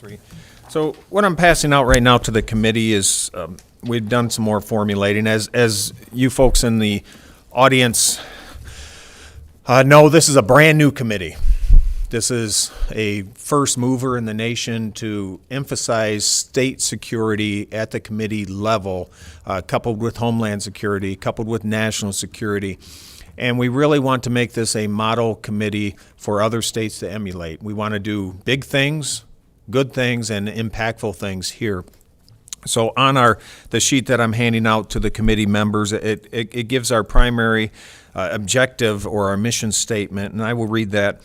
Three. So what I'm passing out right now to the committee is we've done some more formulating. As you folks in the audience know, this is a brand new committee. This is a first mover in the nation to emphasize state security at the committee level, coupled with Homeland Security, coupled with national security. And we really want to make this a model committee for other states to emulate. We want to do big things, good things, and impactful things here. So on the sheet that I'm handing out to the committee members, it gives our primary objective or our mission statement, and I will read that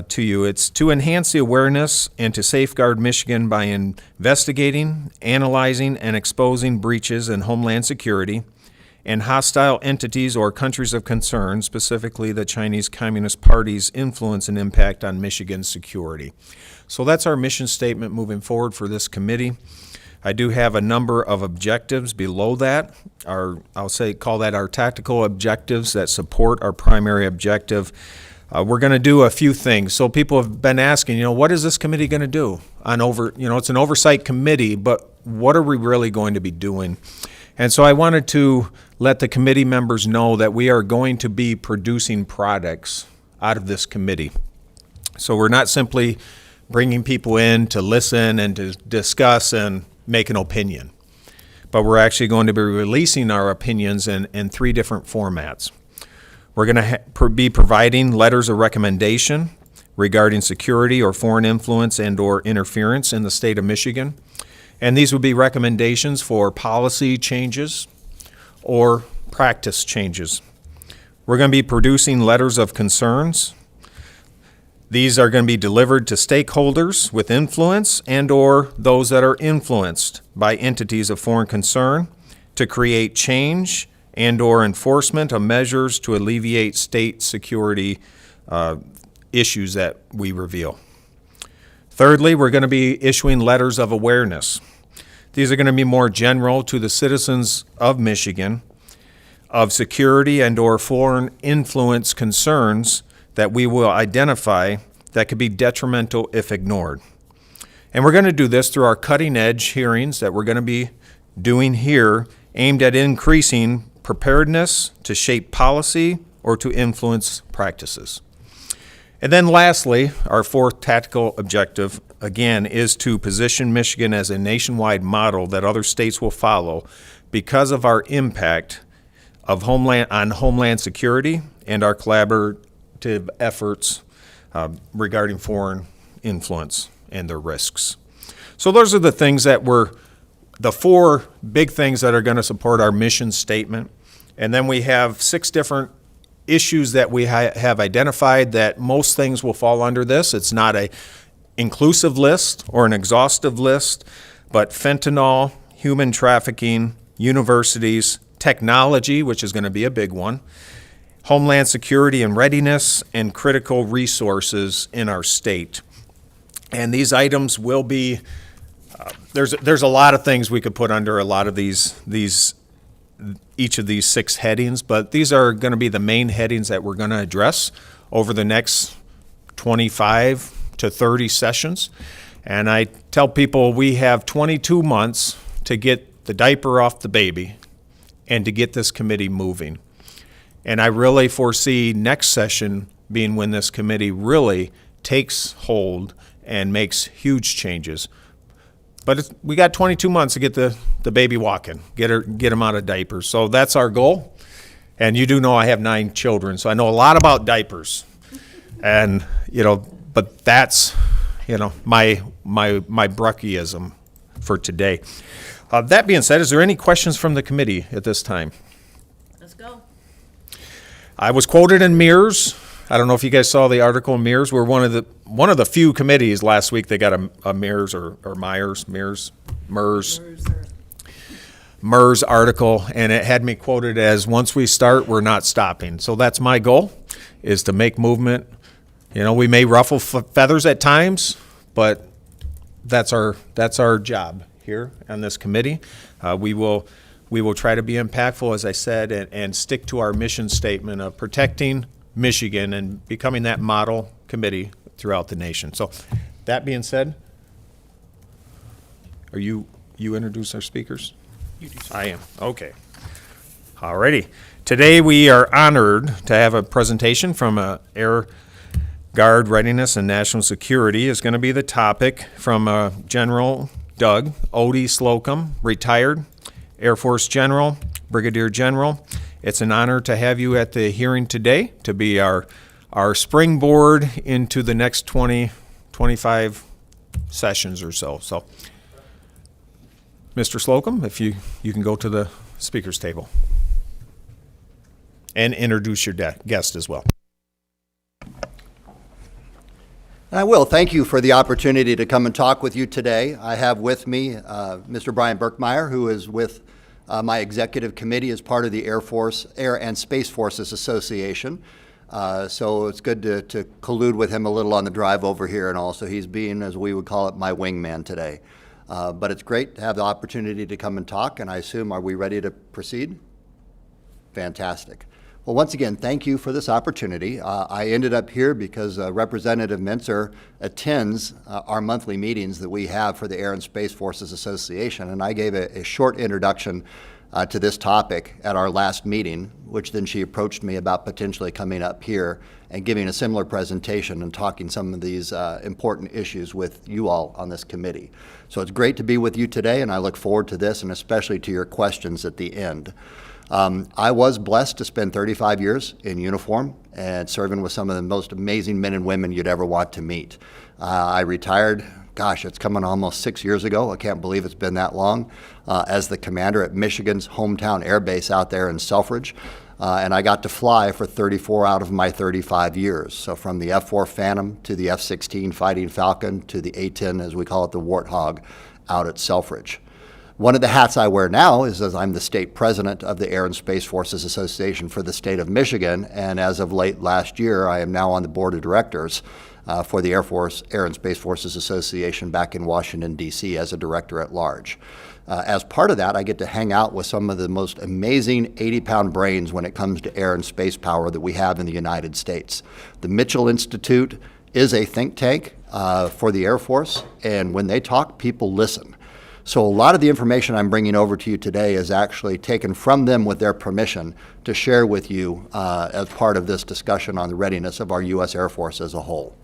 to you. It's to enhance the awareness and to safeguard Michigan by investigating, analyzing, and exposing breaches in Homeland Security and hostile entities or countries of concern, specifically the Chinese Communist Party's influence and impact on Michigan's security. So that's our mission statement moving forward for this committee. I do have a number of objectives below that. Call that our tactical objectives that support our primary objective. We're going to do a few things. So people have been asking, what is this committee going to do? It's an oversight committee, but what are we really going to be doing? And so I wanted to let the committee members know that we are going to be producing products out of this committee. So we're not simply bringing people in to listen and to discuss and make an opinion, but we're actually going to be releasing our opinions in three different formats. We're going to be providing letters of recommendation regarding security or foreign influence and or interference in the state of Michigan. And these would be recommendations for policy changes or practice changes. We're going to be producing letters of concerns. These are going to be delivered to stakeholders with influence and or those that are influenced by entities of foreign concern to create change and or enforcement of measures to alleviate state security issues that we reveal. Thirdly, we're going to be issuing letters of awareness. These are going to be more general to the citizens of Michigan of security and or foreign influence concerns that we will identify that could be detrimental if ignored. And we're going to do this through our cutting-edge hearings that we're going to be doing here, aimed at increasing preparedness to shape policy or to influence practices. And then lastly, our fourth tactical objective, again, is to position Michigan as a nationwide model that other states will follow because of our impact of Homeland Security and our collaborative efforts regarding foreign influence and their risks. So those are the things the four big things that are going to support our mission statement. And then we have 6 different issues that we have identified that most things will fall under this. It's not an inclusive list or an exhaustive list, but fentanyl, human trafficking, universities, technology, which is going to be a big one, Homeland Security and readiness, and critical resources in our state. And these items will be, there's a lot of things we could put under a lot of each of these 6 headings, but these are going to be the main headings that we're going to address over the next 25 to 30 sessions. And I tell people we have 22 months to get the diaper off the baby and to get this committee moving. And I really foresee next session being when this committee really takes hold and makes huge changes. But we got 22 months to get the baby walking, get him out of diapers. So that's our goal. And you do know I have 9 children, so I know a lot about diapers. And, but that's, my Bruckyism for today. That being said, is there any questions from the committee at this time? Let's go. I was quoted in Mirrors. I don't know if you guys saw the article in Mirrors. We're one of the few committees last week that got a Mirrors or MERS article, and it had me quoted as, once we start, we're not stopping. So that's my goal, is to make movement. We may ruffle feathers at times, but that's our job here on this committee. We will try to be impactful, as I said, and stick to our mission statement of protecting Michigan and becoming that model committee throughout the nation. So that being said, Are you introduce our speakers? You do. I am. Okay. Alrighty. Today we are honored to have a presentation from Air Guard Readiness and National Security is going to be the topic from General Doug Odie Slocum, retired Air Force General, Brigadier General. It's an honor to have you at the hearing today to be our springboard into the next 20, 25 sessions or so. So, Mr. Slocum, if you can go to the speaker's table and introduce your guest as well. I will. Thank you for the opportunity to come and talk with you today. I have with me Mr. Brian Birkmeyer, who is with my executive committee as part of the Air and Space Forces Association. So it's good to collude with him a little on the drive over here, and also he's being, as we would call it, my wingman today. But it's great to have the opportunity to come and talk, and I assume, are we ready to proceed? Fantastic. Well, once again, thank you for this opportunity. I ended up here because Representative Mintzer attends our monthly meetings that we have for the Air and Space Forces Association, and I gave a short introduction to this topic at our last meeting, which then she approached me about potentially coming up here and giving a similar presentation and talking some of these important issues with you all on this committee. So it's great to be with you today, and I look forward to this, and especially to your questions at the end. I was blessed to spend 35 years in uniform and serving with some of the most amazing men and women you'd ever want to meet. I retired, gosh, it's coming almost 6 years ago. I can't believe it's been that long, as the commander at Michigan's hometown air base out there in Selfridge. And I got to fly for 34 out of my 35 years. So from the F-4 Phantom to the F-16 Fighting Falcon to the A-10, as we call it, the Warthog, out at Selfridge. One of the hats I wear now is as I'm the state president of the Air and Space Forces Association for the state of Michigan, and as of late last year, I am now on the board of directors for the Air and Space Forces Association back in Washington, D.C. as a director at large. As part of that, I get to hang out with some of the most amazing 80-pound brains when it comes to air and space power that we have in the United States. The Mitchell Institute is a think tank for the Air Force, and when they talk, people listen. So a lot of the information I'm bringing over to you today is actually taken from them with their permission to share with you as part of this discussion on the readiness of our U.S. Air Force as a whole.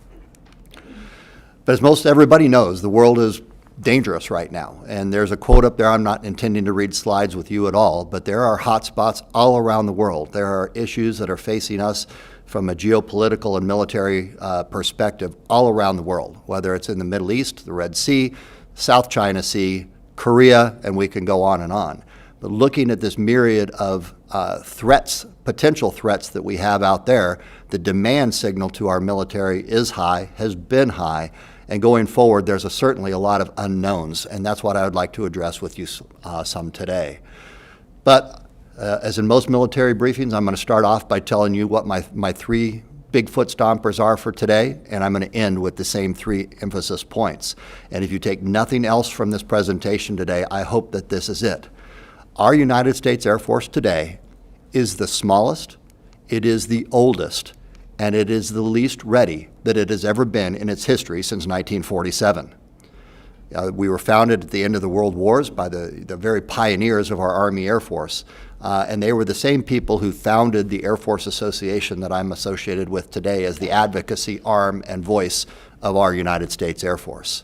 But as most everybody knows, the world is dangerous right now. And there's a quote up there. I'm not intending to read slides with you at all, but there are hot spots all around the world. There are issues that are facing us from a geopolitical and military perspective all around the world, whether it's in the Middle East, the Red Sea, South China Sea, Korea, and we can go on and on. But looking at this myriad of threats, potential threats that we have out there, the demand signal to our military is high, has been high, and going forward, there's certainly a lot of unknowns, and that's what I would like to address with you some today. But as in most military briefings, I'm going to start off by telling you what my three big foot stompers are for today, and I'm going to end with the same three emphasis points. And if you take nothing else from this presentation today, I hope that this is it. Our United States Air Force today is the smallest, it is the oldest, and it is the least ready that it has ever been in its history since 1947. We were founded at the end of the World Wars by the very pioneers of our Army Air Force, and they were the same people who founded the Air Force Association that I'm associated with today as the advocacy arm and voice of our United States Air Force.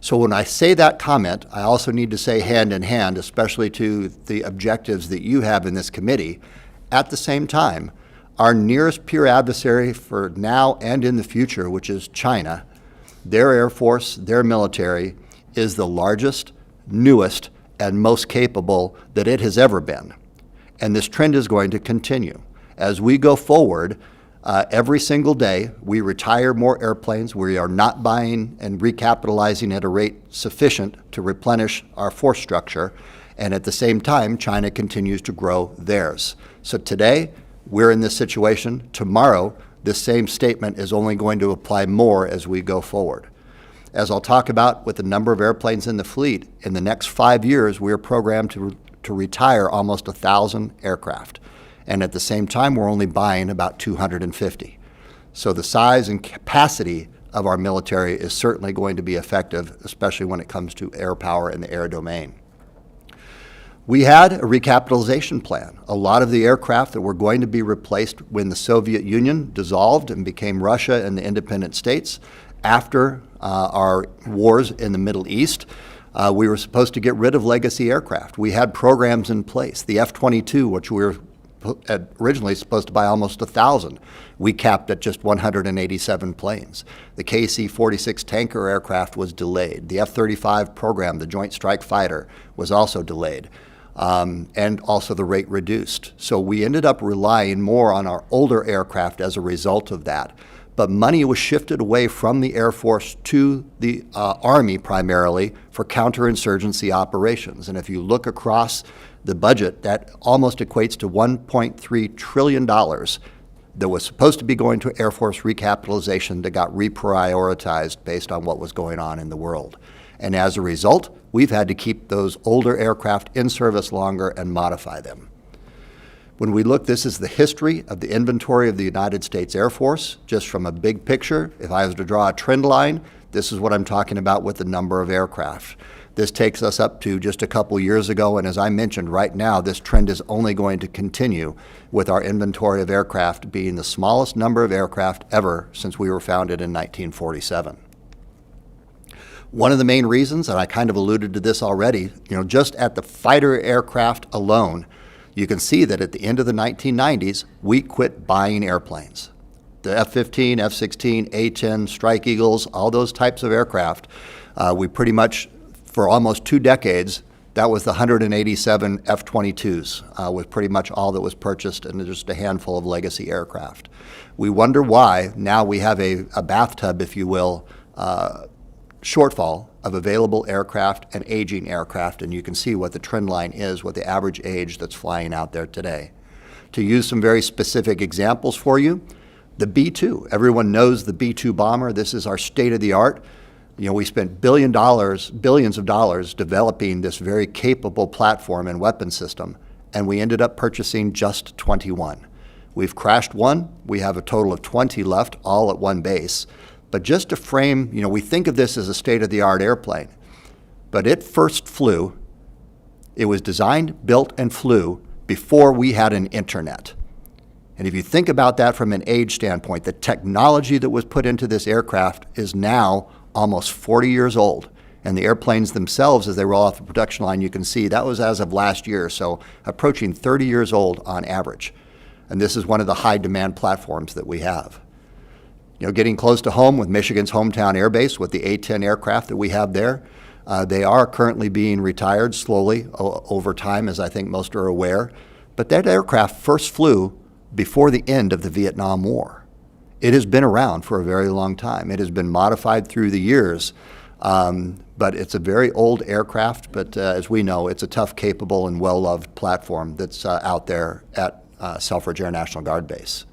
So when I say that comment, I also need to say hand in hand, especially to the objectives that you have in this committee. At the same time, our nearest peer adversary for now and in the future, which is China, their Air Force, their military, is the largest, newest, and most capable that it has ever been. And this trend is going to continue. As we go forward, every single day, we retire more airplanes. We are not buying and recapitalizing at a rate sufficient to replenish our force structure. And at the same time, China continues to grow theirs. So today, we're in this situation. Tomorrow, this same statement is only going to apply more as we go forward. As I'll talk about with the number of airplanes in the fleet, in the next 5 years, we are programmed to retire almost 1,000 aircraft. And at the same time, we're only buying about 250. So the size and capacity of our military is certainly going to be effective, especially when it comes to air power in the air domain. We had a recapitalization plan. A lot of the aircraft that were going to be replaced when the Soviet Union dissolved and became Russia and the independent states after our wars in the Middle East, we were supposed to get rid of legacy aircraft. We had programs in place. The F-22, which we were originally supposed to buy almost 1,000, we capped at just 187 planes. The KC-46 tanker aircraft was delayed. The F-35 program, the Joint Strike Fighter, was also delayed. And also the rate reduced. So we ended up relying more on our older aircraft as a result of that. But money was shifted away from the Air Force to the Army primarily for counterinsurgency operations. And if you look across the budget, that almost equates to $1.3 trillion that was supposed to be going to Air Force recapitalization that got reprioritized based on what was going on in the world. And as a result, we've had to keep those older aircraft in service longer and modify them. When we look, this is the history of the inventory of the United States Air Force, just from a big picture. If I was to draw a trend line, this is what I'm talking about with the number of aircraft. This takes us up to just a couple years ago, and as I mentioned, right now, this trend is only going to continue with our inventory of aircraft being the smallest number of aircraft ever since we were founded in 1947. One of the main reasons, and I kind of alluded to this already, just at the fighter aircraft alone, you can see that at the end of the 1990s, we quit buying airplanes. The F-15, F-16, A-10, Strike Eagles, all those types of aircraft, we pretty much, for almost 2 decades, that was the 187 F-22s, was pretty much all that was purchased, and just a handful of legacy aircraft. We wonder why now we have a bathtub, if you will, shortfall of available aircraft and aging aircraft, and you can see what the trend line is, what the average age that's flying out there today. To use some very specific examples for you, the B-2, everyone knows the B-2 bomber. This is our state-of-the-art. We spent billions of dollars developing this very capable platform and weapon system, and we ended up purchasing just 21. We've crashed one. We have a total of 20 left, all at one base. But just to frame, we think of this as a state-of-the-art airplane, but it first flew, it was designed, built, and flew before we had an internet. And if you think about that from an age standpoint, the technology that was put into this aircraft is now almost 40 years old. And the airplanes themselves, as they roll off the production line, you can see that was as of last year, so approaching 30 years old on average. And this is one of the high-demand platforms that we have. Getting close to home with Michigan's hometown air base, with the A-10 aircraft that we have there, they are currently being retired slowly over time, as I think most are aware. But that aircraft first flew before the end of the Vietnam War. It has been around for a very long time. It has been modified through the years, but it's a very old aircraft. But as we know, it's a tough, capable, and well-loved platform that's out there at Selfridge Air National Guard Base.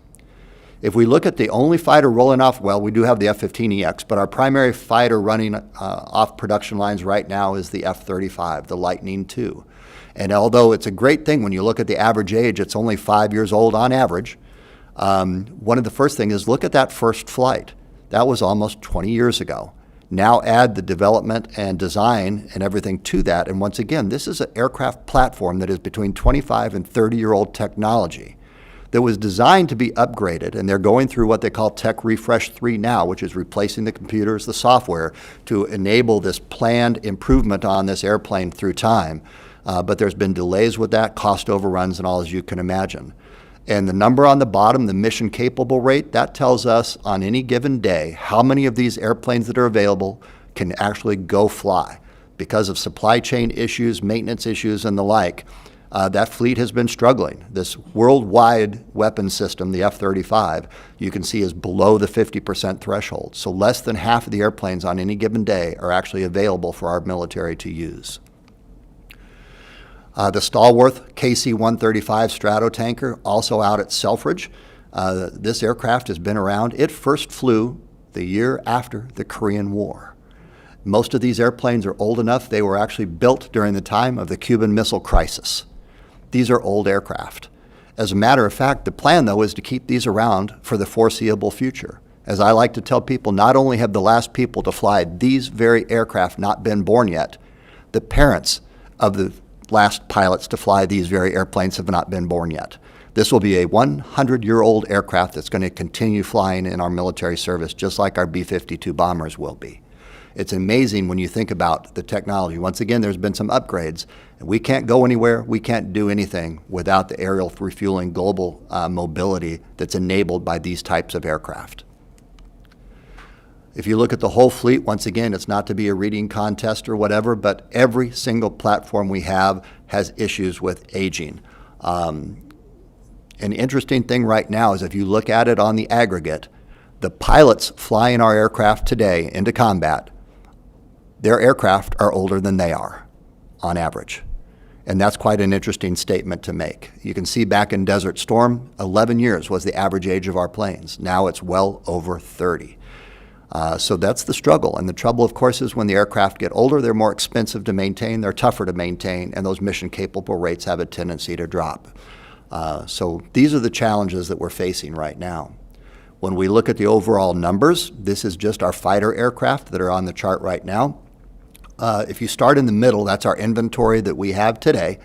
If we look at the only fighter rolling off, well, we do have the F-15EX, but our primary fighter running off production lines right now is the F-35, the Lightning II. And although it's a great thing when you look at the average age, it's only 5 years old on average, one of the first things is look at that first flight. That was almost 20 years ago. Now add the development and design and everything to that, and once again, this is an aircraft platform that is between 25 and 30-year-old technology that was designed to be upgraded, and they're going through what they call Tech Refresh 3 now, which is replacing the computers, the software, to enable this planned improvement on this airplane through time. But there's been delays with that, cost overruns, and all as you can imagine. And the number on the bottom, the mission capable rate, that tells us on any given day how many of these airplanes that are available can actually go fly. Because of supply chain issues, maintenance issues, and the like, that fleet has been struggling. This worldwide weapon system, the F-35, you can see is below the 50% threshold. So less than half of the airplanes on any given day are actually available for our military to use. The stalwart KC-135 Stratotanker, also out at Selfridge. This aircraft has been around. It first flew the year after the Korean War. Most of these airplanes are old enough, they were actually built during the time of the Cuban Missile Crisis. These are old aircraft. As a matter of fact, the plan, though, is to keep these around for the foreseeable future. As I like to tell people, not only have the last people to fly these very aircraft not been born yet, the parents of the last pilots to fly these very airplanes have not been born yet. This will be a 100-year-old aircraft that's going to continue flying in our military service, just like our B-52 bombers will be. It's amazing when you think about the technology. Once again, there's been some upgrades, and we can't go anywhere, we can't do anything without the aerial refueling global mobility that's enabled by these types of aircraft. If you look at the whole fleet, once again, it's not to be a reading contest or whatever, but every single platform we have has issues with aging. An interesting thing right now is if you look at it on the aggregate, the pilots flying our aircraft today into combat, their aircraft are older than they are, on average. And that's quite an interesting statement to make. You can see back in Desert Storm, 11 years was the average age of our planes. Now it's well over 30. So that's the struggle. And the trouble, of course, is when the aircraft get older, they're more expensive to maintain, they're tougher to maintain, and those mission-capable rates have a tendency to drop. So these are the challenges that we're facing right now. When we look at the overall numbers, this is just our fighter aircraft that are on the chart right now. If you start in the middle, that's our inventory that we have today.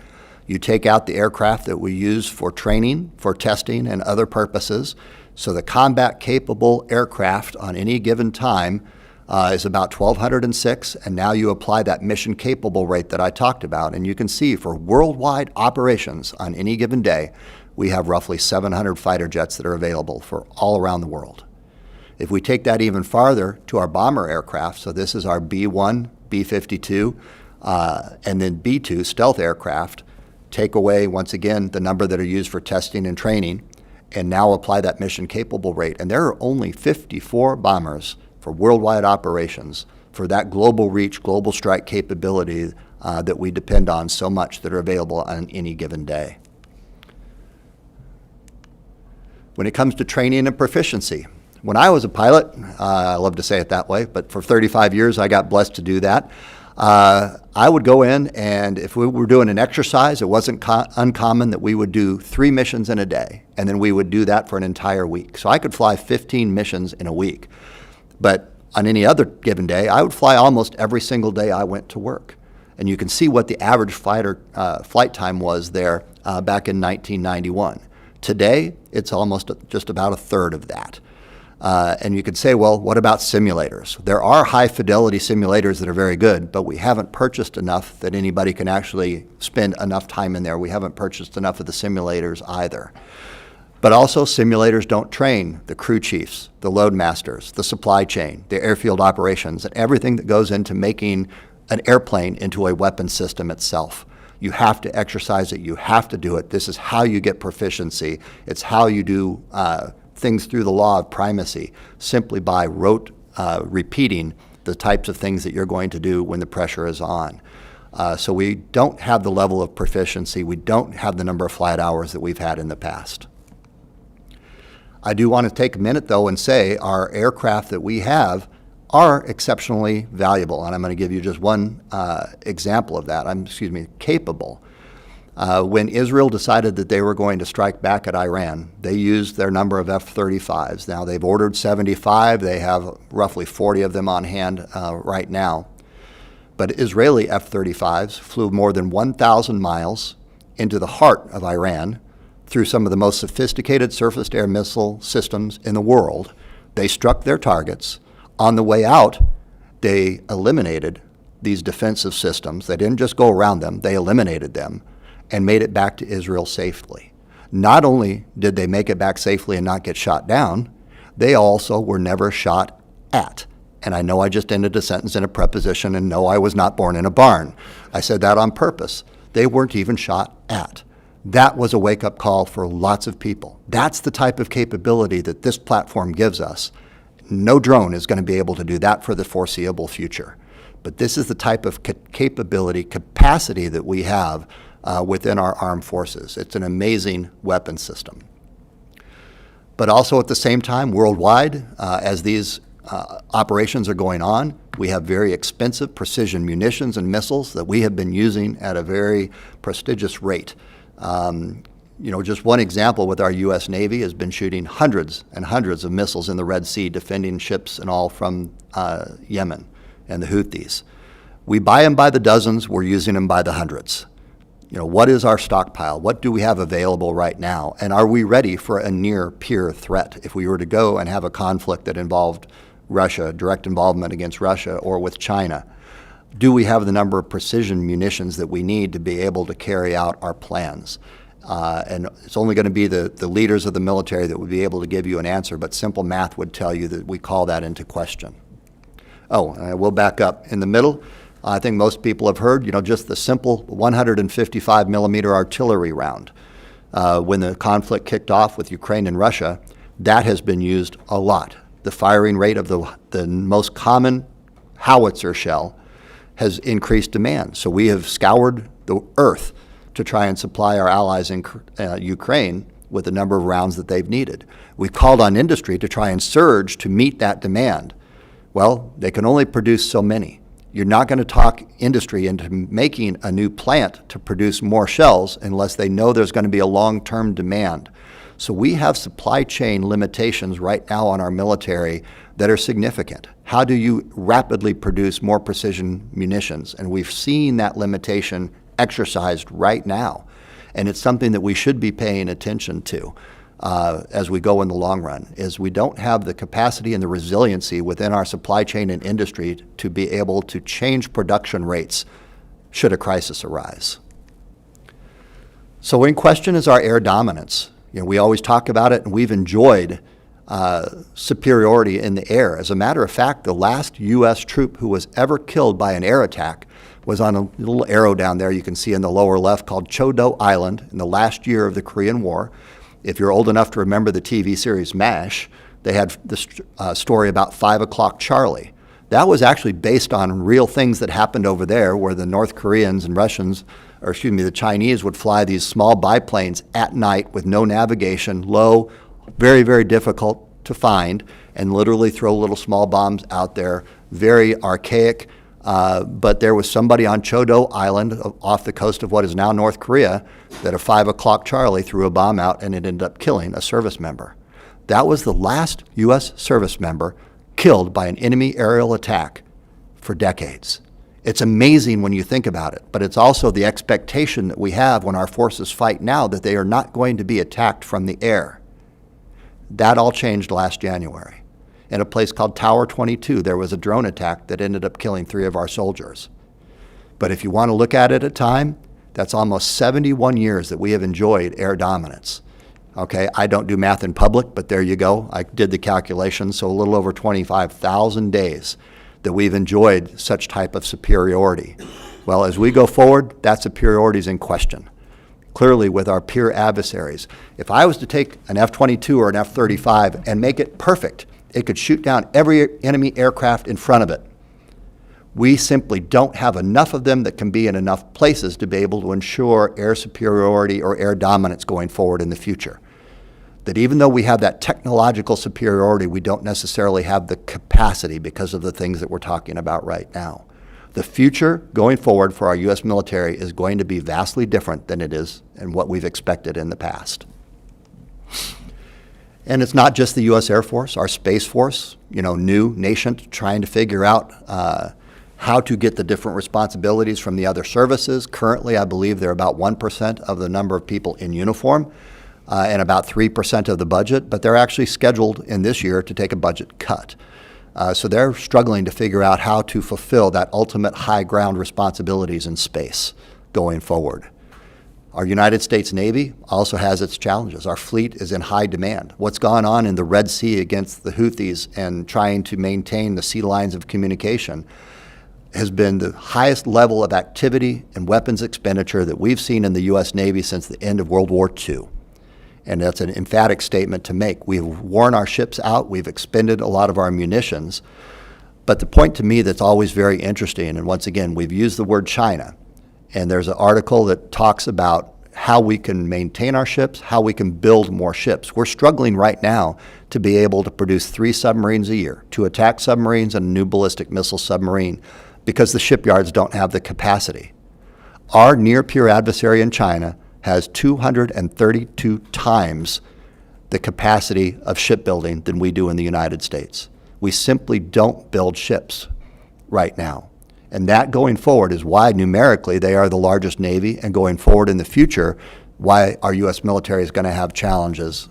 You take out the aircraft that we use for training, for testing, and other purposes. So the combat-capable aircraft on any given time is about 1,206, and now you apply that mission-capable rate that I talked about, and you can see for worldwide operations on any given day, we have roughly 700 fighter jets that are available for all around the world. If we take that even farther to our bomber aircraft, so this is our B-1, B-52, and then B-2 stealth aircraft, take away, once again, the number that are used for testing and training, and now apply that mission-capable rate. And there are only 54 bombers for worldwide operations for that global reach, global strike capability that we depend on so much that are available on any given day. When it comes to training and proficiency, when I was a pilot, I love to say it that way, but for 35 years I got blessed to do that. I would go in, and if we were doing an exercise, it wasn't uncommon that we would do 3 missions in a day, and then we would do that for an entire week. So I could fly 15 missions in a week. But on any other given day, I would fly almost every single day I went to work. And you can see what the average flight time was there back in 1991. Today, it's almost just about a third of that. And you could say, well, what about simulators? There are high-fidelity simulators that are very good, but we haven't purchased enough that anybody can actually spend enough time in there. We haven't purchased enough of the simulators either. But also, simulators don't train the crew chiefs, the load masters, the supply chain, the airfield operations, and everything that goes into making an airplane into a weapon system itself. You have to exercise it. You have to do it. This is how you get proficiency. It's how you do things through the law of primacy, simply by repeating the types of things that you're going to do when the pressure is on. So we don't have the level of proficiency. We don't have the number of flight hours that we've had in the past. I do want to take a minute, though, and say our aircraft that we have are exceptionally valuable, and I'm going to give you just one example of that. Capable. When Israel decided that they were going to strike back at Iran, they used their number of F-35s. Now, they've ordered 75. They have roughly 40 of them on hand right now. But Israeli F-35s flew more than 1,000 miles into the heart of Iran through some of the most sophisticated surface-to-air missile systems in the world. They struck their targets. On the way out, they eliminated these defensive systems. They didn't just go around them, they eliminated them and made it back to Israel safely. Not only did they make it back safely and not get shot down, they also were never shot at. And I know I just ended a sentence in a preposition, and no, I was not born in a barn. I said that on purpose. They weren't even shot at. That was a wake-up call for lots of people. That's the type of capability that this platform gives us. No drone is going to be able to do that for the foreseeable future. But this is the type of capability, capacity that we have within our armed forces. It's an amazing weapon system. But also at the same time, worldwide, as these operations are going on, we have very expensive precision munitions and missiles that we have been using at a very prestigious rate. Just one example with our U.S. Navy has been shooting hundreds and hundreds of missiles in the Red Sea, defending ships and all from Yemen and the Houthis. We buy them by the dozens, we're using them by the hundreds. What is our stockpile? What do we have available right now? And are we ready for a near-peer threat if we were to go and have a conflict that involved Russia, direct involvement against Russia, or with China? Do we have the number of precision munitions that we need to be able to carry out our plans? And it's only going to be the leaders of the military that would be able to give you an answer, but simple math would tell you that we call that into question. Oh, and I will back up. In the middle, I think most people have heard, just the simple 155 millimeter artillery round. When the conflict kicked off with Ukraine and Russia, that has been used a lot. The firing rate of the most common howitzer shell has increased demand. So we have scoured the earth to try and supply our allies in Ukraine with the number of rounds that they've needed. We've called on industry to try and surge to meet that demand. Well, they can only produce so many. You're not going to talk industry into making a new plant to produce more shells unless they know there's going to be a long-term demand. So we have supply chain limitations right now on our military that are significant. How do you rapidly produce more precision munitions? And we've seen that limitation exercised right now. And it's something that we should be paying attention to as we go in the long run, is we don't have the capacity and the resiliency within our supply chain and industry to be able to change production rates should a crisis arise. So in question is our air dominance. We always talk about it, and we've enjoyed superiority in the air. As a matter of fact, the last U.S. troop who was ever killed by an air attack was on a little arrow down there you can see in the lower left called Chodo Island in the last year of the Korean War. If you're old enough to remember the TV series MASH, they had this story about 5 o'clock Charlie. That was actually based on real things that happened over there, where the North Koreans and the Chinese would fly these small biplanes at night with no navigation, low, very, very difficult to find, and literally throw little small bombs out there, very archaic. But there was somebody on Chodo Island off the coast of what is now North Korea that a 5 o'clock Charlie threw a bomb out, and it ended up killing a service member. That was the last U.S. service member killed by an enemy aerial attack for decades. It's amazing when you think about it, but it's also the expectation that we have when our forces fight now that they are not going to be attacked from the air. That all changed last January. In a place called Tower 22, there was a drone attack that ended up killing 3 of our soldiers. But if you want to look at it at time, that's almost 71 years that we have enjoyed air dominance. Okay, I don't do math in public, but there you go. I did the calculations, so a little over 25,000 days that we've enjoyed such type of superiority. Well, as we go forward, that superiority is in question. Clearly, with our peer adversaries, if I was to take an F-22 or an F-35 and make it perfect, it could shoot down every enemy aircraft in front of it. We simply don't have enough of them that can be in enough places to be able to ensure air superiority or air dominance going forward in the future. That even though we have that technological superiority, we don't necessarily have the capacity because of the things that we're talking about right now. The future going forward for our U.S. military is going to be vastly different than it is and what we've expected in the past. And it's not just the U.S. Air Force, our Space Force, new, nascent, trying to figure out how to get the different responsibilities from the other services. Currently, I believe they're about 1% of the number of people in uniform and about 3% of the budget, but they're actually scheduled in this year to take a budget cut. So they're struggling to figure out how to fulfill that ultimate high ground responsibilities in space going forward. Our United States Navy also has its challenges. Our fleet is in high demand. What's gone on in the Red Sea against the Houthis and trying to maintain the sea lines of communication has been the highest level of activity and weapons expenditure that we've seen in the U.S. Navy since the end of World War II. And that's an emphatic statement to make. We've worn our ships out. We've expended a lot of our munitions. But the point to me that's always very interesting, and once again, we've used the word China. And there's an article that talks about how we can maintain our ships, how we can build more ships. We're struggling right now to be able to produce 3 submarines a year, 2 attack submarines and a new ballistic missile submarine, because the shipyards don't have the capacity. Our near-peer adversary in China has 232 times the capacity of shipbuilding than we do in the United States. We simply don't build ships right now. And that going forward is why numerically they are the largest Navy, and going forward in the future, why our U.S. military is going to have challenges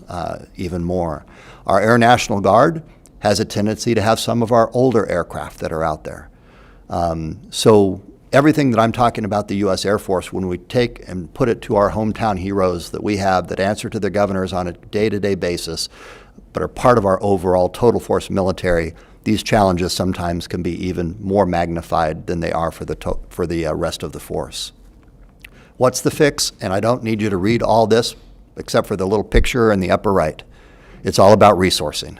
even more. Our Air National Guard has a tendency to have some of our older aircraft that are out there. So everything that I'm talking about the U.S. Air Force, when we take and put it to our hometown heroes that we have that answer to their governors on a day-to-day basis, but are part of our overall total force military, these challenges sometimes can be even more magnified than they are for the rest of the force. What's the fix? And I don't need you to read all this except for the little picture in the upper right. It's all about resourcing.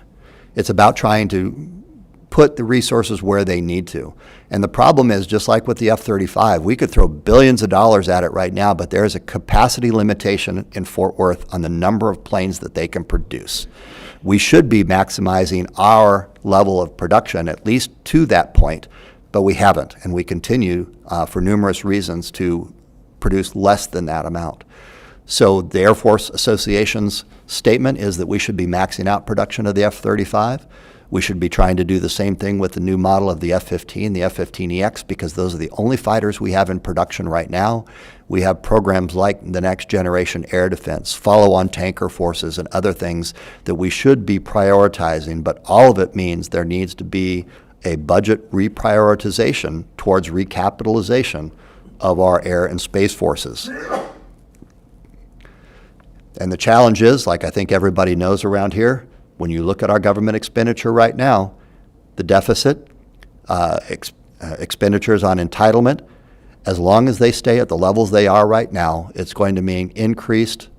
It's about trying to put the resources where they need to. And the problem is, just like with the F-35, we could throw billions of dollars at it right now, but there is a capacity limitation in Fort Worth on the number of planes that they can produce. We should be maximizing our level of production at least to that point, but we haven't, and we continue for numerous reasons to produce less than that amount. So the Air Force Association's statement is that we should be maxing out production of the F-35. We should be trying to do the same thing with the new model of the F-15, the F-15EX, because those are the only fighters we have in production right now. We have programs like the Next Generation Air Defense, follow-on tanker forces, and other things that we should be prioritizing, but all of it means there needs to be a budget reprioritization towards recapitalization of our air and space forces. And the challenge is, like I think everybody knows around here, when you look at our government expenditure right now, the deficit, expenditures on entitlement, as long as they stay at the levels they are right now, it's going to mean increased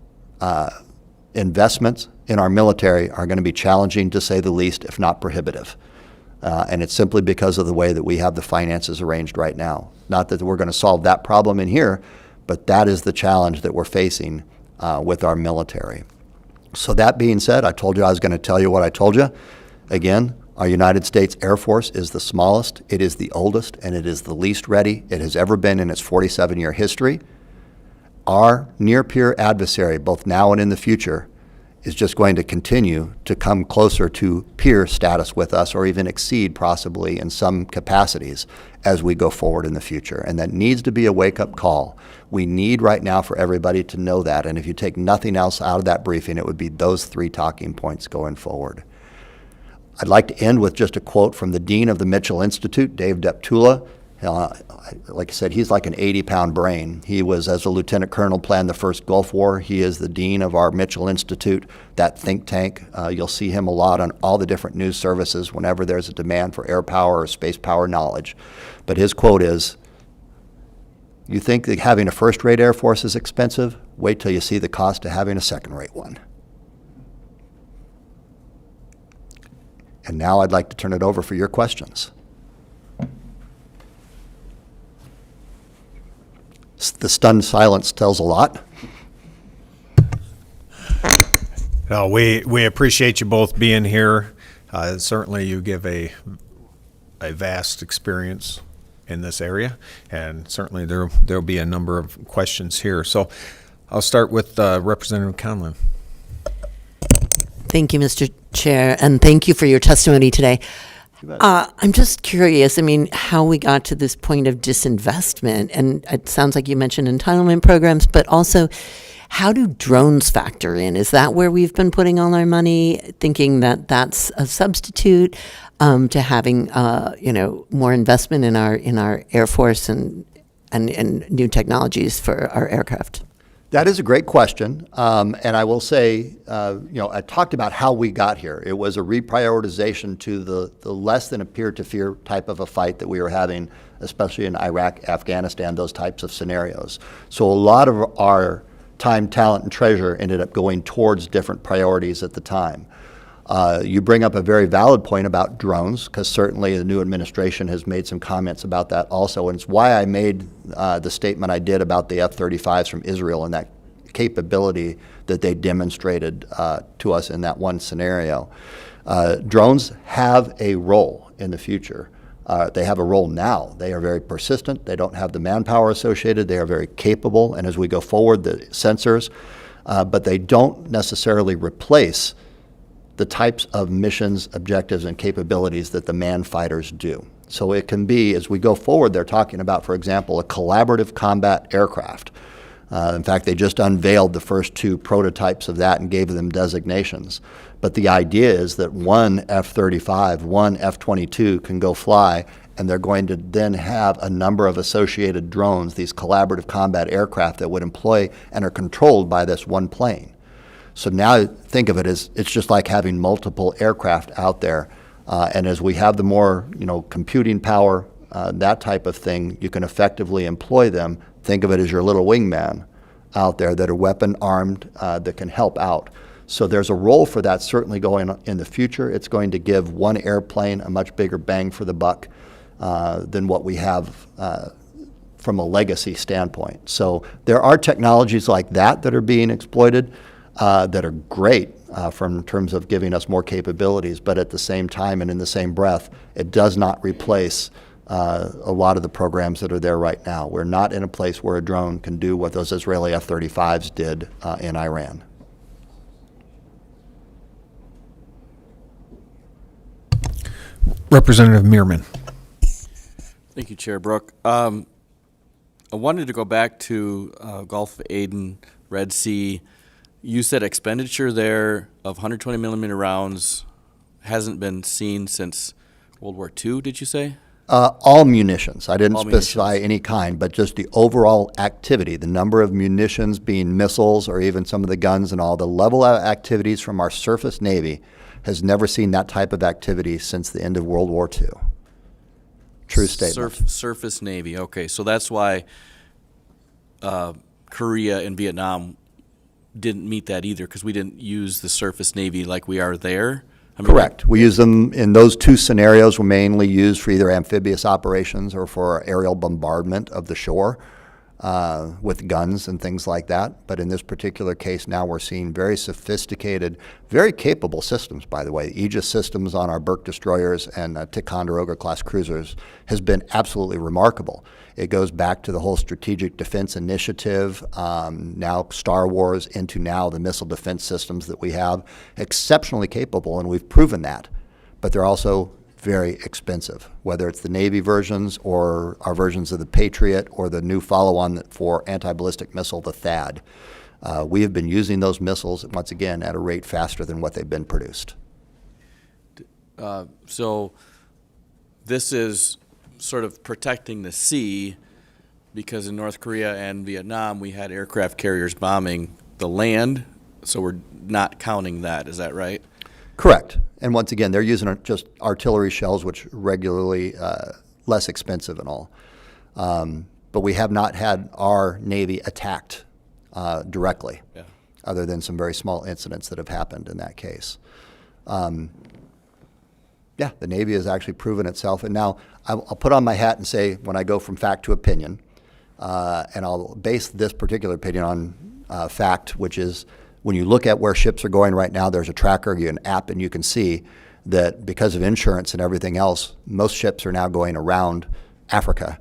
investments in our military are going to be challenging, to say the least, if not prohibitive. And it's simply because of the way that we have the finances arranged right now. Not that we're going to solve that problem in here, but that is the challenge that we're facing with our military. So that being said, I told you I was going to tell you what I told you. Again, our United States Air Force is the smallest, it is the oldest, and it is the least ready it has ever been in its 47-year history. Our near-peer adversary, both now and in the future, is just going to continue to come closer to peer status with us, or even exceed possibly in some capacities as we go forward in the future. And that needs to be a wake-up call. We need right now for everybody to know that. And if you take nothing else out of that briefing, it would be those three talking points going forward. I'd like to end with just a quote from the Dean of the Mitchell Institute, Dave Deptula. Like I said, he's like an 80-pound brain. He was, as a lieutenant colonel, planned the first Gulf War. He is the dean of our Mitchell Institute, that think tank. You'll see him a lot on all the different news services whenever there's a demand for air power or space power knowledge. But his quote is, "You think that having a first-rate Air Force is expensive? Wait till you see the cost of having a second-rate one." And now I'd like to turn it over for your questions. The stunned silence tells a lot. No, we appreciate you both being here. Certainly you give a vast experience in this area, and certainly there'll be a number of questions here. So I'll start with Representative Conlon. Thank you, Mr. Chair, and thank you for your testimony today. I'm just curious, how we got to this point of disinvestment, and it sounds like you mentioned entitlement programs, but also how do drones factor in? Is that where we've been putting all our money, thinking that that's a substitute to having, more investment in our Air Force and new technologies for our aircraft? That is a great question, and I will say, I talked about how we got here. It was a reprioritization to the less than appear to fear type of a fight that we were having, especially in Iraq, Afghanistan, those types of scenarios. So a lot of our time, talent, and treasure ended up going towards different priorities at the time. You bring up a very valid point about drones, because certainly the new administration has made some comments about that also, and it's why I made the statement I did about the F-35s from Israel and that capability that they demonstrated to us in that one scenario. Drones have a role in the future. They have a role now. They are very persistent. They don't have the manpower associated. They are very capable. And as we go forward, the sensors, but they don't necessarily replace the types of missions, objectives, and capabilities that the manned fighters do. So it can be, as we go forward, they're talking about, for example, a collaborative combat aircraft. In fact, they just unveiled the first 2 prototypes of that and gave them designations. But the idea is that one F-35, one F-22 can go fly, and they're going to then have a number of associated drones, these collaborative combat aircraft that would employ and are controlled by this one plane. So now think of it as it's just like having multiple aircraft out there. And as we have the more, computing power, that type of thing, you can effectively employ them. Think of it as your little wingman out there that are weapon armed, that can help out. So there's a role for that certainly going on in the future. It's going to give one airplane a much bigger bang for the buck than what we have from a legacy standpoint. So there are technologies like that are being exploited that are great from terms of giving us more capabilities, but at the same time and in the same breath, it does not replace a lot of the programs that are there right now. We're not in a place where a drone can do what those Israeli F-35s did in Iran. Representative Meerman. Thank you, Chair Brook. I wanted to go back to Gulf of Aden, Red Sea. You said expenditure there of 120 millimeter rounds hasn't been seen since World War II, did you say? All munitions. I didn't All specify munitions. any kind, but just the overall activity, the number of munitions being missiles or even some of the guns and all, the level of activities from our surface Navy has never seen that type of activity since the end of World War II. True statement. Surface Navy, okay. So that's why Korea and Vietnam didn't meet that either, because we didn't use the surface Navy like we are there. I mean, Correct. We use them in those 2 scenarios. Were mainly used for either amphibious operations or for aerial bombardment of the shore with guns and things like that. But in this particular case now we're seeing very sophisticated, very capable systems, by the way. The Aegis systems on our Burke destroyers and Ticonderoga class cruisers has been absolutely remarkable. It goes back to the whole strategic defense initiative, now Star Wars, into now the missile defense systems that we have. Exceptionally capable, and we've proven that. But they're also very expensive, whether it's the Navy versions or our versions of the Patriot or the new follow-on for anti-ballistic missile, the THAAD. We have been using those missiles, once again, at a rate faster than what they've been produced. So this is sort of protecting the sea, because in North Korea and Vietnam we had aircraft carriers bombing the land, so we're not counting that. Is that right? Correct. And once again, they're using just artillery shells, which regularly less expensive and all. But we have not had our Navy attacked directly, other than some very small incidents that have happened in that case. Yeah, the Navy has actually proven itself. And now I'll put on my hat and say, when I go from fact to opinion, and I'll base this particular opinion on fact, which is when you look at where ships are going right now, there's a tracker, an app, and you can see that because of insurance and everything else, most ships are now going around Africa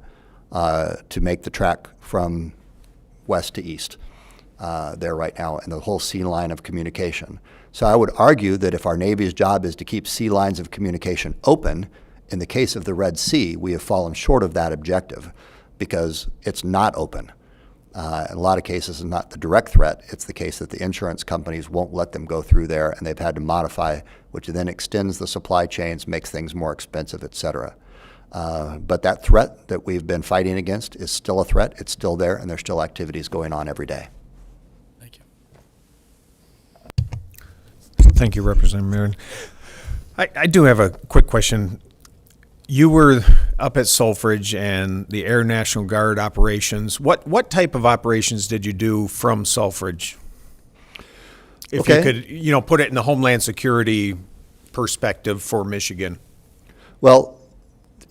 to make the track from west to east there right now, and the whole sea line of communication. So I would argue that if our Navy's job is to keep sea lines of communication open, in the case of the Red Sea, we have fallen short of that objective because it's not open. In a lot of cases, it's not the direct threat. It's the case that the insurance companies won't let them go through there, and they've had to modify, which then extends the supply chains, makes things more expensive, et cetera. But that threat that we've been fighting against is still a threat. It's still there, and there's still activities going on every day. Thank you. Thank you, Representative Marion. I do have a quick question. You were up at Sulfridge and the Air National Guard operations. What type of operations did you do from Sulfridge? If you could, put it in the Homeland Security perspective for Michigan. Well,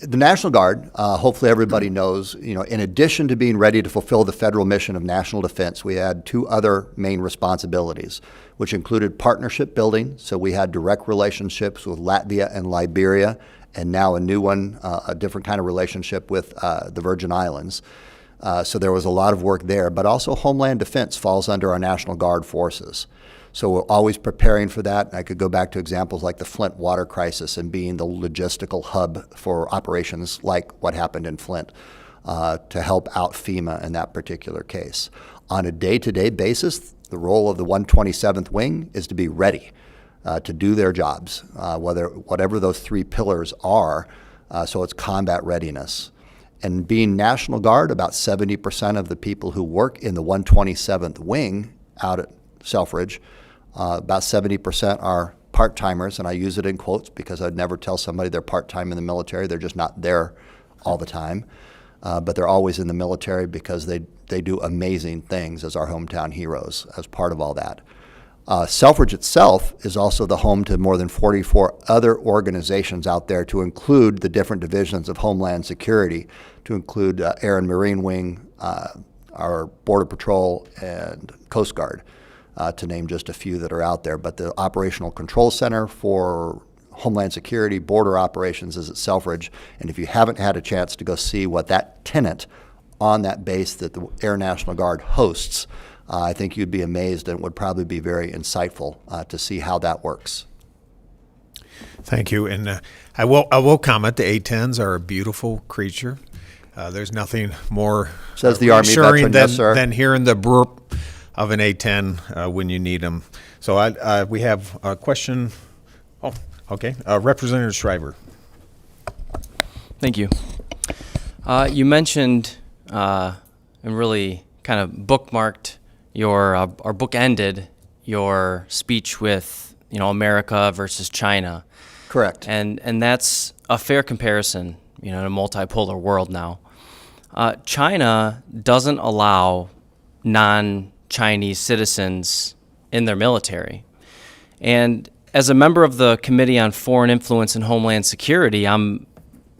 The National Guard, hopefully everybody knows, in addition to being ready to fulfill the federal mission of national defense, we had two other main responsibilities, which included partnership building. So we had direct relationships with Latvia and Liberia, and now a new one, a different kind of relationship with the Virgin Islands. So there was a lot of work there, but also Homeland Defense falls under our National Guard forces. So we're always preparing for that. I could go back to examples like the Flint water crisis and being the logistical hub for operations like what happened in Flint to help out FEMA in that particular case. On a day-to-day basis, the role of the 127th Wing is to be ready to do their jobs, whatever those three pillars are, so it's combat readiness. And being National Guard, about 70% of the people who work in the 127th Wing out at Selfridge, about 70% are part-timers, and I use it in quotes because I'd never tell somebody they're part-time in the military. They're just not there all the time. But they're always in the military because they do amazing things as our hometown heroes as part of all that. Selfridge itself is also the home to more than 44 other organizations out there, to include the different divisions of Homeland Security, to include Air and Marine Wing, our Border Patrol, and Coast Guard. To name just a few that are out there. But the Operational Control Center for Homeland Security, border operations is at Selfridge. And if you haven't had a chance to go see what that tenant on that base that the Air National Guard hosts, I think you'd be amazed, and it would probably be very insightful to see how that works. Thank you. And I will comment, the A-10s are a beautiful creature. There's nothing more Says the Army veteran, than, yes, sir. than hearing the burp of an A-10 when you need them. So we have a question. Oh, okay. Representative Shriver. Thank you. You mentioned and really kind of bookmarked your or bookended your speech with America versus China. Correct. And that's a fair comparison, in a multipolar world now. China doesn't allow non-Chinese citizens in their military. And as a member of the Committee on Foreign Influence and Homeland Security, I'm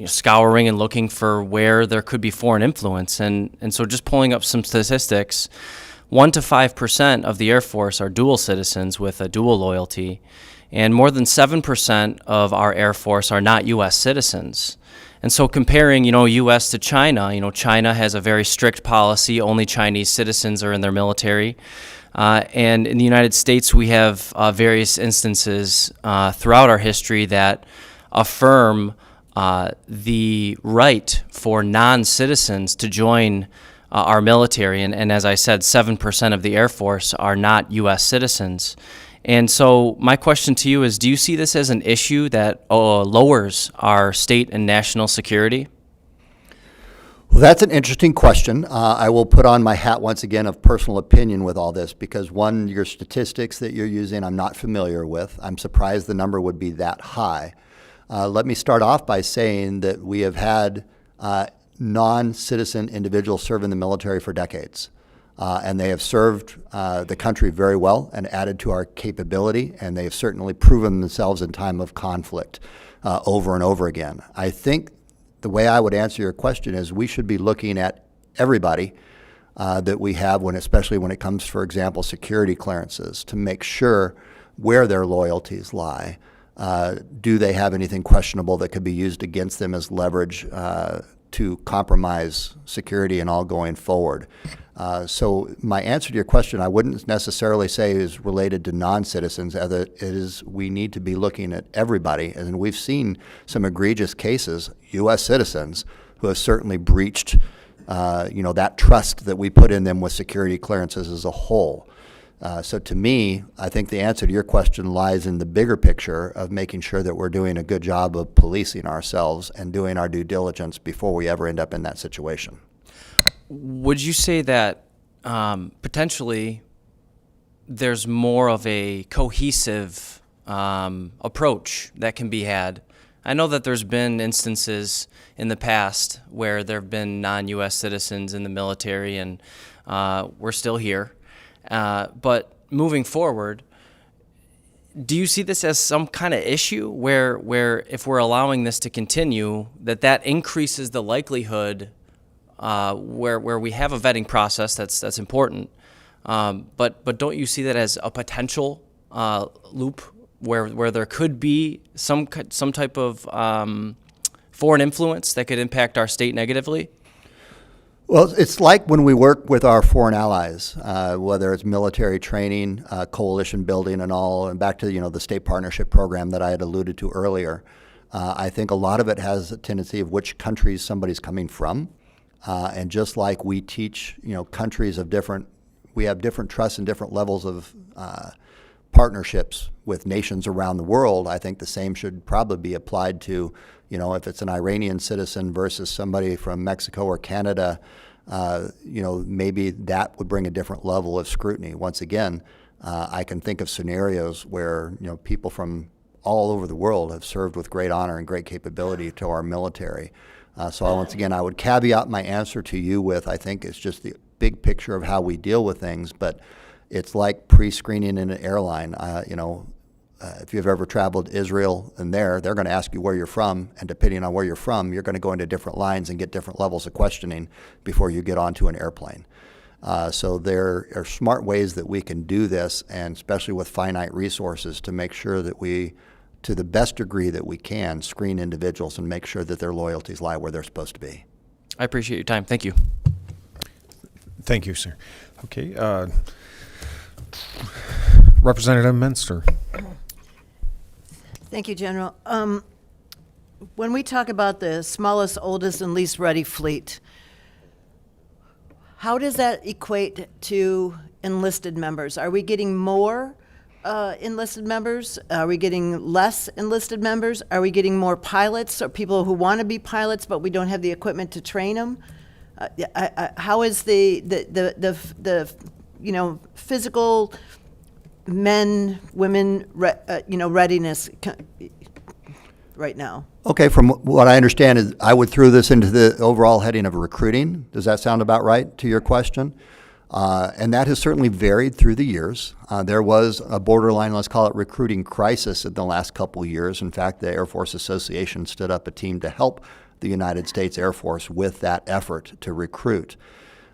scouring and looking for where there could be foreign influence. And so just pulling up some statistics, 1% to 5% of the Air Force are dual citizens with a dual loyalty, and more than 7% of our Air Force are not U.S. citizens. And so comparing, U.S. to China, China has a very strict policy. Only Chinese citizens are in their military. And in the United States, we have various instances throughout our history that affirm the right for non-citizens to join our military. And as I said, 7% of the Air Force are not U.S. citizens. And so my question to you is, do you see this as an issue that lowers our state and national security? Well, that's an interesting question. I will put on my hat once again of personal opinion with all this, because one, your statistics that you're using I'm not familiar with. I'm surprised the number would be that high. Let me start off by saying that we have had non-citizen individuals serve in the military for decades. And they have served the country very well and added to our capability, and they have certainly proven themselves in time of conflict over and over again. I think the way I would answer your question is we should be looking at everybody that we have, especially when it comes, for example, security clearances, to make sure where their loyalties lie. Do they have anything questionable that could be used against them as leverage to compromise security and all going forward? So my answer to your question, I wouldn't necessarily say is related to non-citizens, as it is we need to be looking at everybody. And we've seen some egregious cases, U.S. citizens, who have certainly breached that trust that we put in them with security clearances as a whole. So to me, I think the answer to your question lies in the bigger picture of making sure that we're doing a good job of policing ourselves and doing our due diligence before we ever end up in that situation. Would you say that potentially there's more of a cohesive approach that can be had? I know that there's been instances in the past where there have been non-U.S. citizens in the military, and we're still here. But moving forward, do you see this as some kind of issue where if we're allowing this to continue, that increases the likelihood where we have a vetting process that's important, but don't you see that as a potential loop where there could be some type of foreign influence that could impact our state negatively? Well, it's like when we work with our foreign allies, whether it's military training, coalition building and all, and back to, the state partnership program that I had alluded to earlier. I think a lot of it has a tendency of which countries somebody's coming from. And just like we teach, countries of we have different trusts and different levels of partnerships with nations around the world. I think the same should probably be applied to, if it's an Iranian citizen versus somebody from Mexico or Canada, maybe that would bring a different level of scrutiny. Once again, I can think of scenarios where, people from all over the world have served with great honor and great capability to our military. So once again, I would caveat my answer to you with, I think it's just the big picture of how we deal with things, but it's like pre-screening in an airline. If you've ever traveled to Israel and they're going to ask you where you're from, and depending on where you're from, you're going to go into different lines and get different levels of questioning before you get onto an airplane. So there are smart ways that we can do this, and especially with finite resources, to make sure that we, to the best degree that we can, screen individuals and make sure that their loyalties lie where they're supposed to be. I appreciate your time. Thank you. Thank you, sir. Okay. Representative Minster. Thank you, General. When we talk about the smallest, oldest, and least ready fleet, how does that equate to enlisted members? Are we getting more enlisted members? Are we getting less enlisted members? Are we getting more pilots or people who want to be pilots but we don't have the equipment to train them? How is the physical men, women, readiness right now? Okay, from what I understand is I would throw this into the overall heading of recruiting. Does that sound about right to your question? And that has certainly varied through the years. There was a borderline, let's call it recruiting crisis in the last couple of years. In fact, the Air Force Association stood up a team to help the United States Air Force with that effort to recruit.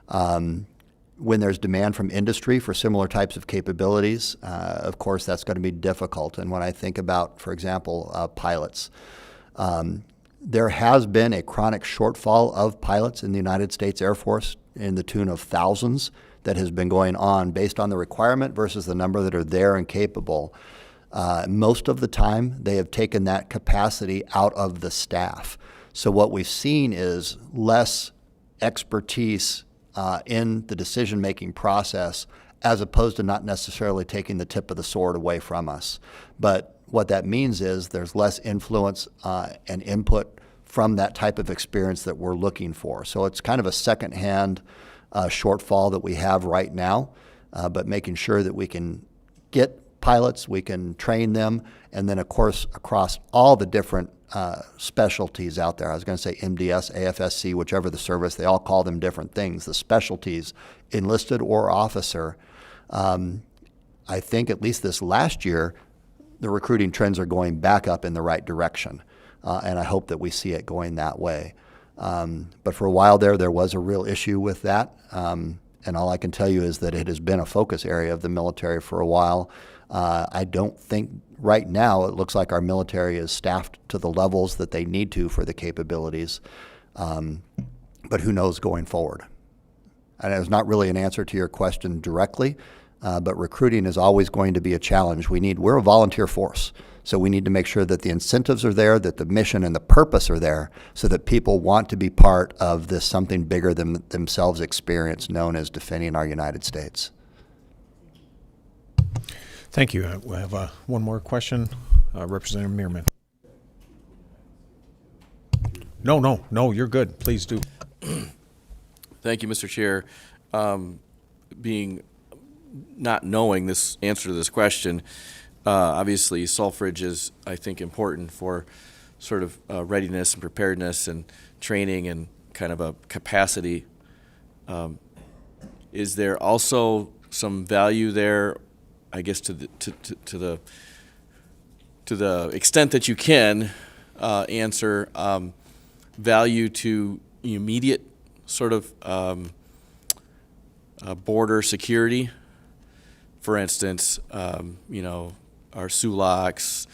When there's demand from industry for similar types of capabilities, of course, that's going to be difficult. And when I think about, for example, pilots, there has been a chronic shortfall of pilots in the United States Air Force in the tune of thousands that has been going on based on the requirement versus the number that are there and capable. Most of the time, they have taken that capacity out of the staff. So what we've seen is less expertise in the decision-making process, as opposed to not necessarily taking the tip of the sword away from us. But what that means is there's less influence and input from that type of experience that we're looking for. So it's kind of a second-hand shortfall that we have right now, but making sure that we can get pilots, we can train them, and then, of course, across all the different specialties out there. I was going to say MDS, AFSC, whichever the service, they all call them different things. The specialties, enlisted or officer, I think at least this last year, the recruiting trends are going back up in the right direction. And I hope that we see it going that way. But for a while there was a real issue with that. And all I can tell you is that it has been a focus area of the military for a while. I don't think right now it looks like our military is staffed to the levels that they need to for the capabilities. But who knows going forward? And it's not really an answer to your question directly, but recruiting is always going to be a challenge. We're a volunteer force, so we need to make sure that the incentives are there, that the mission and the purpose are there, so that people want to be part of this something bigger than themselves experience known as defending our United States. Thank you. We have one more question. Representative Meerman. No, you're good. Please do. Thank you, Mr. Chair. Not knowing this answer to this question, obviously Sulfridge is, I think, important for sort of readiness and preparedness and training and kind of a capacity. Is there also some value there, I guess, to the to the extent that you can, answer value to immediate sort of border security. For instance, our SULOCs,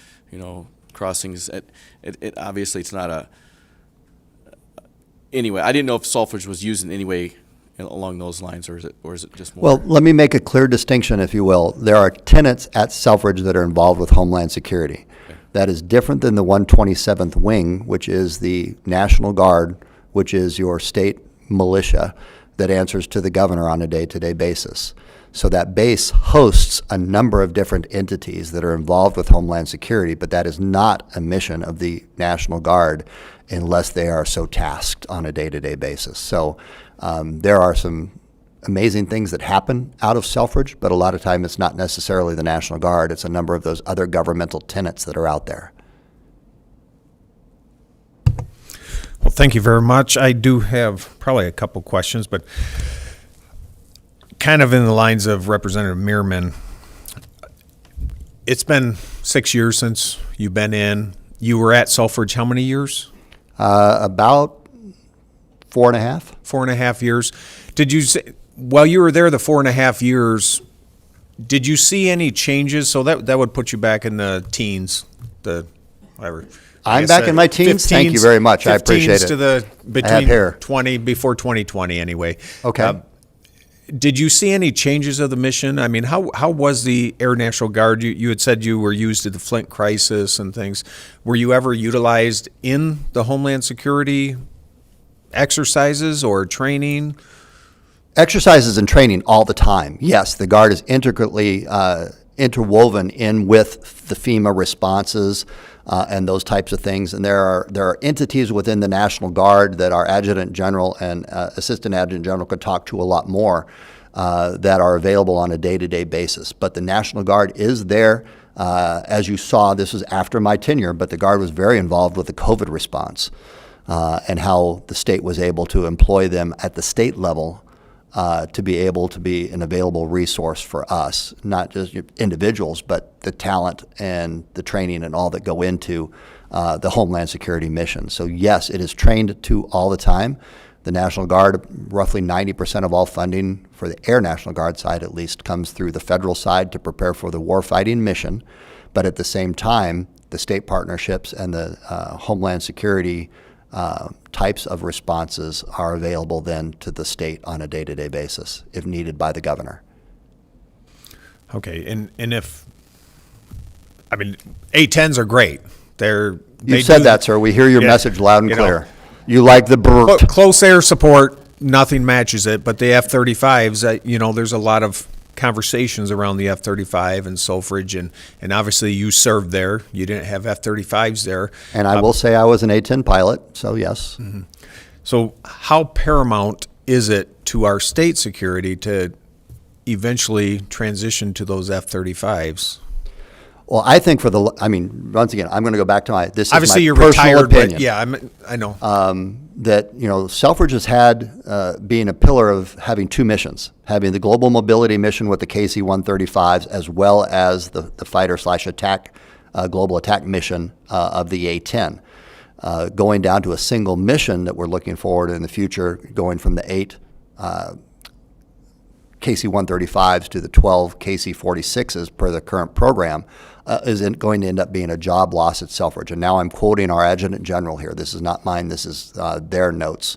crossings. It obviously it's not a. Anyway, I didn't know if Selfridge was used in any way along those lines, or is it just more? Well, let me make a clear distinction, if you will. There are tenants at Selfridge that are involved with Homeland Security. Okay. That is different than the 127th Wing, which is the National Guard, which is your state militia that answers to the governor on a day-to-day basis. So that base hosts a number of different entities that are involved with Homeland Security, but that is not a mission of the National Guard unless they are so tasked on a day-to-day basis. So there are some amazing things that happen out of Selfridge, but a lot of time it's not necessarily the National Guard. It's a number of those other governmental tenants that are out there. Well, thank you very much. I do have probably a couple questions, but kind of in the lines of Representative Meerman. It's been 6 years since you've been in. You were at Selfridge how many years? About 4.5. 4.5 years. Did you say, while you were there the 4.5 years, did you see any changes? So that would put you back in the teens, the whatever. I'm back in my teens? Thank you very much. I appreciate it. To the I have between hair. 20 before 2020 anyway. Okay. Did you see any changes of the mission? I mean, how was the Air National Guard? You had said you were used to the Flint crisis and things. Were you ever utilized in the Homeland Security exercises or training? Exercises and training all the time. Yes, the Guard is intricately interwoven in with the FEMA responses and those types of things. And there are entities within the National Guard that our Adjutant General and Assistant Adjutant General could talk to a lot more that are available on a day-to-day basis. But the National Guard is there. As you saw, this was after my tenure, but the Guard was very involved with the COVID response and how the state was able to employ them at the state level to be able to be an available resource for us, not just individuals, but the talent and the training and all that go into the Homeland Security mission. So yes, it is trained to all the time. The National Guard, roughly 90% of all funding for the Air National Guard side at least, comes through the federal side to prepare for the warfighting mission. But at the same time, the state partnerships and the Homeland Security types of responses are available then to the state on a day-to-day basis if needed by the governor. Okay, and if, I mean, A-10s are great. They You said do- that, sir. We hear your Yeah, message loud and you know. clear. You like the burp. Close air support, nothing matches it, but the F-35s, there's a lot of conversations around the F-35 and Selfridge, and obviously you served there. You didn't have F-35s there. And I will say I was an A-10 pilot, so yes. So how paramount is it to our state security to eventually transition to those F-35s? Well, I think once again, I'm going to go back to this Obviously, is my you're personal retired, opinion. but yeah, I know. That, Selfridge has had, being a pillar of having two missions, having the global mobility mission with the KC-135s, as well as the fighter/attack, global attack mission of the A-10. Going down to a single mission that we're looking forward in the future, going from the 8 KC-135s to the 12 KC-46s per the current program, isn't going to end up being a job loss at Selfridge. And now I'm quoting our Adjutant General here. This is not mine. This is their notes,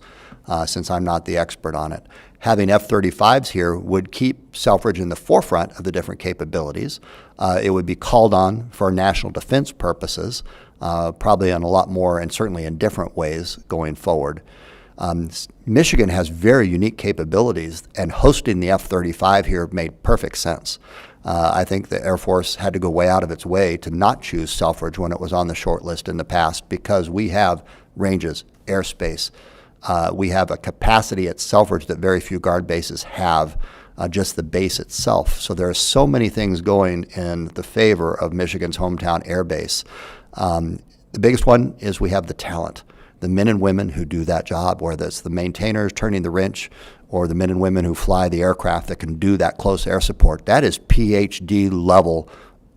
since I'm not the expert on it. Having F-35s here would keep Selfridge in the forefront of the different capabilities. It would be called on for national defense purposes, probably in a lot more and certainly in different ways going forward. Michigan has very unique capabilities, and hosting the F-35 here made perfect sense. I think the Air Force had to go way out of its way to not choose Selfridge when it was on the short list in the past, because we have ranges, airspace. We have a capacity at Selfridge that very few Guard bases have, just the base itself. So there are so many things going in the favor of Michigan's hometown air base. The biggest one is we have the talent. The men and women who do that job, whether it's the maintainers turning the wrench or the men and women who fly the aircraft that can do that close air support, that is PhD level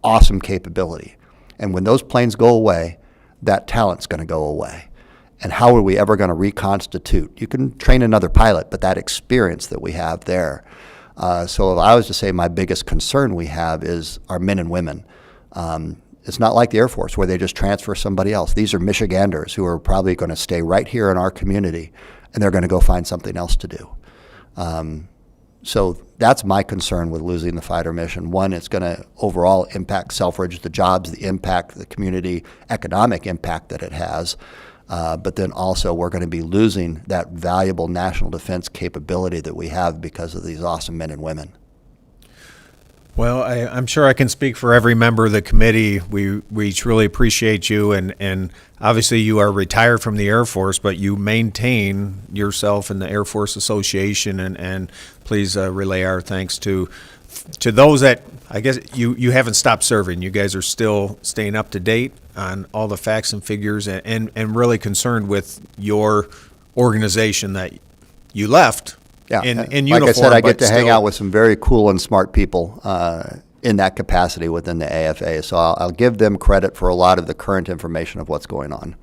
awesome capability. And when those planes go away, that talent's going to go away. And how are we ever going to reconstitute? You can train another pilot, but that experience that we have there. So if I was to say my biggest concern we have is our men and women. It's not like the Air Force where they just transfer somebody else. These are Michiganders who are probably going to stay right here in our community, and they're going to go find something else to do. So that's my concern with losing the fighter mission. One, it's going to overall impact Selfridge, the jobs, the impact, the community economic impact that it has. But then also we're going to be losing that valuable national defense capability that we have because of these awesome men and women. Well, I'm sure I can speak for every member of the committee. We truly appreciate you, and obviously you are retired from the Air Force, but you maintain yourself in the Air Force Association, and please relay our thanks to those that, I guess, you haven't stopped serving. You guys are still staying up to date on all the facts and figures, and really concerned with your organization that you left. Yeah, in like uniform, I said, I get but to hang still- out with some very cool and smart people in that capacity within the AFA. So I'll give them credit for a lot of the current information of what's going on.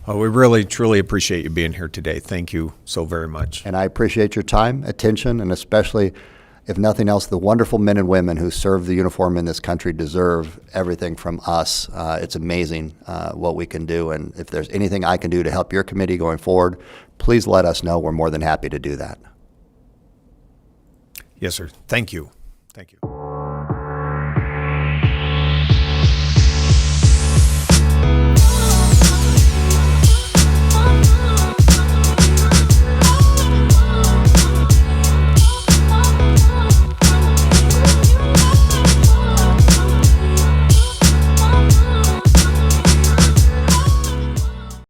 Well, we really, truly appreciate you being here today. Thank you so very much. And I appreciate your time, attention, and especially, if nothing else, the wonderful men and women who serve the uniform in this country deserve everything from us. It's amazing what we can do. And if there's anything I can do to help your committee going forward, please let us know. We're more than happy to do that. Yes, sir. Thank you. Thank you.